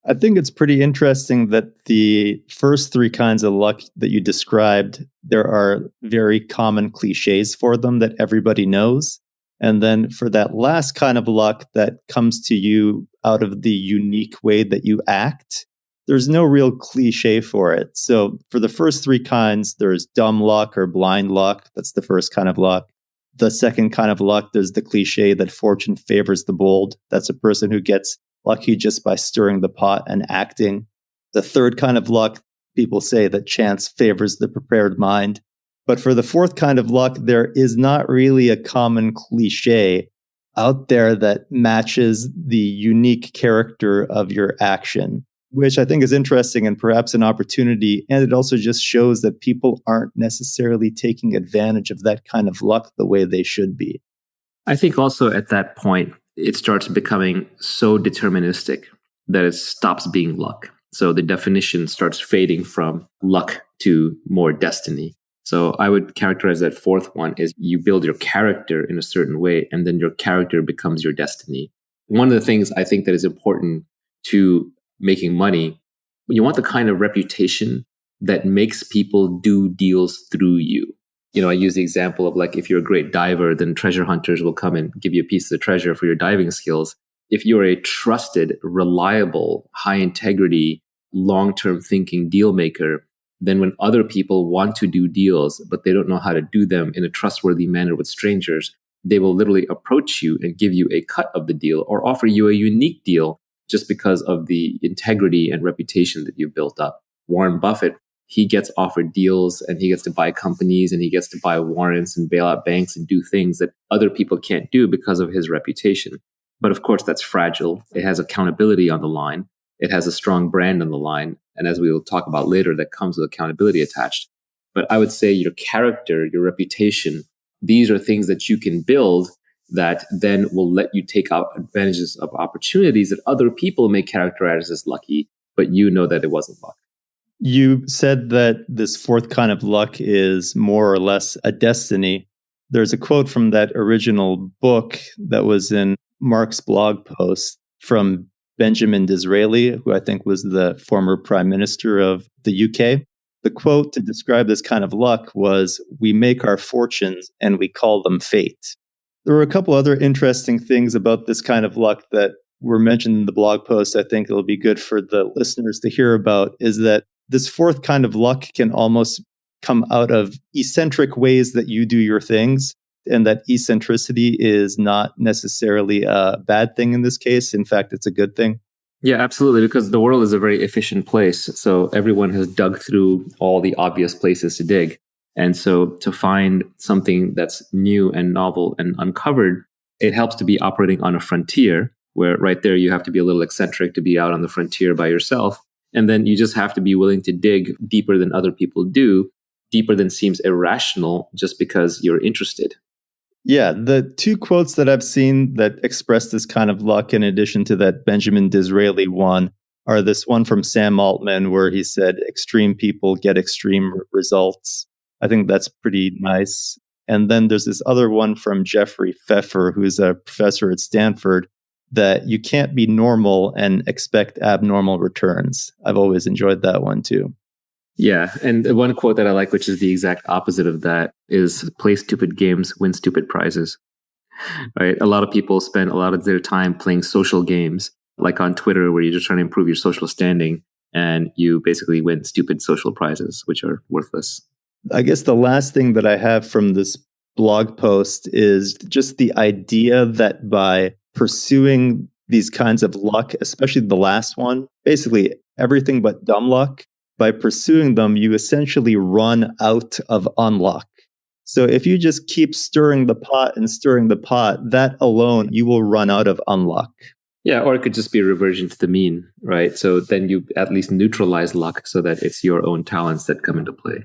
I think it's pretty interesting that the first three kinds of luck that you described, there are very common cliches for them that everybody knows. And then for that last kind of luck that comes to you out of the unique way that you act, there's no real cliche for it. So for the first three kinds, there's dumb luck or blind luck. That's the first kind of luck. The second kind of luck, there's the cliche that fortune favors the bold. That's a person who gets lucky just by stirring the pot and acting. The third kind of luck, people say that chance favors the prepared mind. But for the fourth kind of luck, there is not really a common cliche out there that matches the unique character of your action, which I think is interesting and perhaps an opportunity. And it also just shows that people aren't necessarily taking advantage of that kind of luck the way they should be. I think also at that point, it starts becoming so deterministic that it stops being luck. So the definition starts fading from luck to more destiny. So I would characterize that fourth one as you build your character in a certain way, and then your character becomes your destiny. One of the things I think that is important to making money, you want the kind of reputation that makes people do deals through you. I use the example of like, if you're a great diver, then treasure hunters will come and give you a piece of the treasure for your diving skills. If you're a trusted, reliable, high integrity, long-term thinking deal maker, then when other people want to do deals, but they don't know how to do them in a trustworthy manner with strangers, they will literally approach you and give you a cut of the deal or offer you a unique deal just because of the integrity and reputation that you've built up. Warren Buffett, he gets offered deals and he gets to buy companies and he gets to buy warrants and bail out banks and do things that other people can't do because of his reputation. But of course, that's fragile. It has accountability on the line. It has a strong brand on the line. And as we will talk about later, that comes with accountability attached. But I would say your character, your reputation, these are things that you can build that then will let you take out advantages of opportunities that other people may characterize as lucky, but you know that it wasn't luck. You said that this fourth kind of luck is more or less a destiny. There's a quote from that original book that was in Mark's blog post from Benjamin Disraeli, who I think was the former prime minister of the UK. The quote to describe this kind of luck was, "We make our fortunes and we call them fate." There were a couple other interesting things about this kind of luck that were mentioned in the blog post. I think it'll be good for the listeners to hear about, is that this fourth kind of luck can almost come out of eccentric ways that you do your things, and that eccentricity is not necessarily a bad thing in this case. In fact, it's a good thing. Yeah, absolutely, because the world is a very efficient place. So everyone has dug through all the obvious places to dig. And so to find something that's new and novel and uncovered, it helps to be operating on a frontier where right there you have to be a little eccentric to be out on the frontier by yourself. And then you just have to be willing to dig deeper than other people do, deeper than seems irrational just because you're interested. Yeah, the two quotes that I've seen that express this kind of luck, in addition to that Benjamin Disraeli one, are this one from Sam Altman where he said, "Extreme people get extreme results." I think that's pretty nice. And then there's this other one from Jeffrey Pfeffer, who's a professor at Stanford, that you can't be normal and expect abnormal returns. I've always enjoyed that one too. Yeah. And the one quote that I like, which is the exact opposite of that, is play stupid games, win stupid prizes. Right? A lot of people spend a lot of their time playing social games, like on Twitter, where you're just trying to improve your social standing and you basically win stupid social prizes, which are worthless. I guess the last thing that I have from this blog post is just the idea that by pursuing these kinds of luck, especially the last one, basically everything but dumb luck, by pursuing them, you essentially run out of unluck. So if you just keep stirring the pot and stirring the pot, that alone, you will run out of unluck. Yeah, or it could just be a reversion to the mean, right? So then you at least neutralize luck so that it's your own talents that come into play.